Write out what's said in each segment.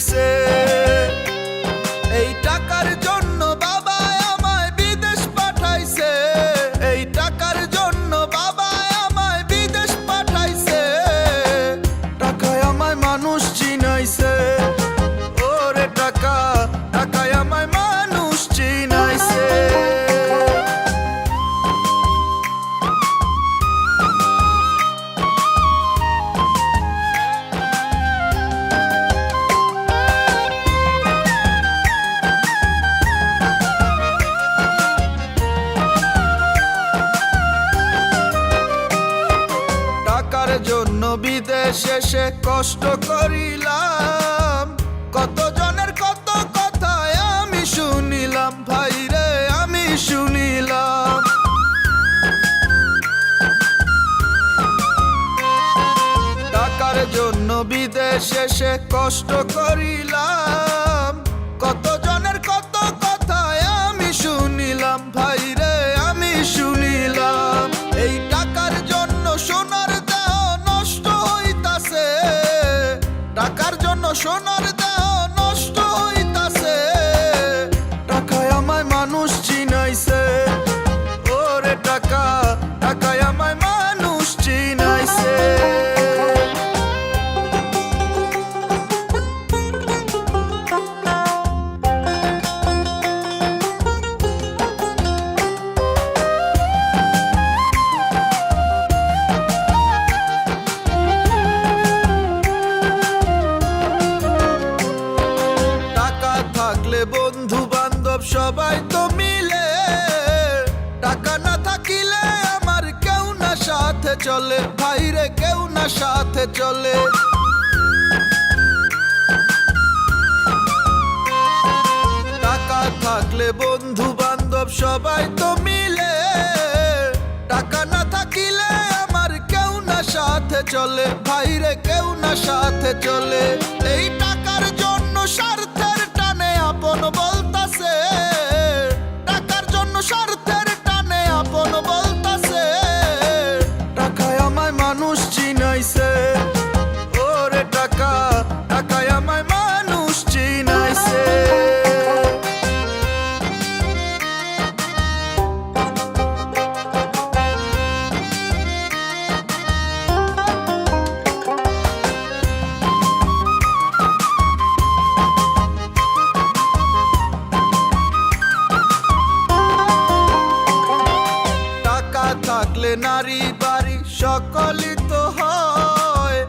চিনাইছে। এই টাকার জন্য বাবা আমায় বিদেশ পাঠাইছে, এই টাকার জন্য বাবা আমায় বিদেশ পাঠাইছে। টাকায় আমায় মানুষ চিনাইছে, ওরে টাকা, টাকায় আমায় মানুষ চিনাইছে। টাকার জন্য বিদেশ এসে কষ্ট করিলাম, কত জনের কত কথা আমি শুনিলাম, ভাইরে আমি শুনিলাম। টাকার জন্য বিদেশ এসে কষ্ট করিলাম, কত জনের কত কথা আমি শুনিলাম, ভাইরে আমি শুনিলাম। এই টাকার জন্য সোনার দেহ নষ্ট হইতাছে, টাকার জন্য সোনার দেহ নষ্ট হইতাছে। টাকায় আমায় মানুষ চিনাইছে, ওরে টাকা, টাকায় আমায় মানুষ চিনাইছে। বন্ধু বান্ধব সবাই তো মিলে, টাকা না থাকিলে আমার কেউ না সাথে চলে, ভাইরে কেউ না সাথে চলে। টাকা থাকলে বন্ধু বান্ধব সবাই তো মিলে, টাকা না থাকিলে আমার কেউ না সাথে চলে, ভাইরে কেউ না সাথে চলে। এই টাকার জন্য স্বার্থের টানে আপন বলতাছে, টাকার জন্য স্বার্থের টানে আপন বলতাছে। টাকায় আমায় মানুষ চিনাইছে, ওরে টাকা, টাকায় আমায় মানুষ চিনাইছে। থাকলে নারী বাড়ি সকলই তো হয়,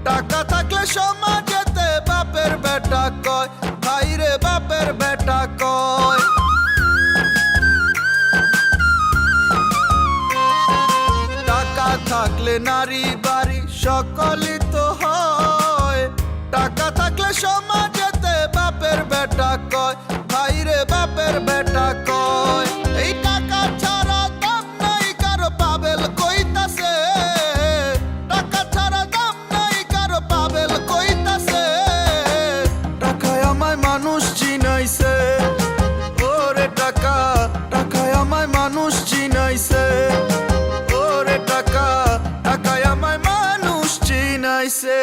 টাকা থাকলে সমাজেতে বাপের বেটা কয়, ভাইরে বাপের বেটা কয়। টাকা থাকলে নারী বাড়ি সকলই তো হয়, টাকা থাকলে সমাজেতে বাপের বেটা কয়, ভাইরে বাপের বেটা কয়। এই টাকা ছাড়া দাম নাই কারো পাবেল কইতাছে, টাকা ছাড়া দাম নাই কারো পাবেল কইতাছে। টাকায় আমায় মানুষ চিনাইছে, ওরে টাকা, টাকায় আমায় মানুষ চিনাইছে, ওরে টাকা, টাকায় আমায় মানুষ চিনাইছে।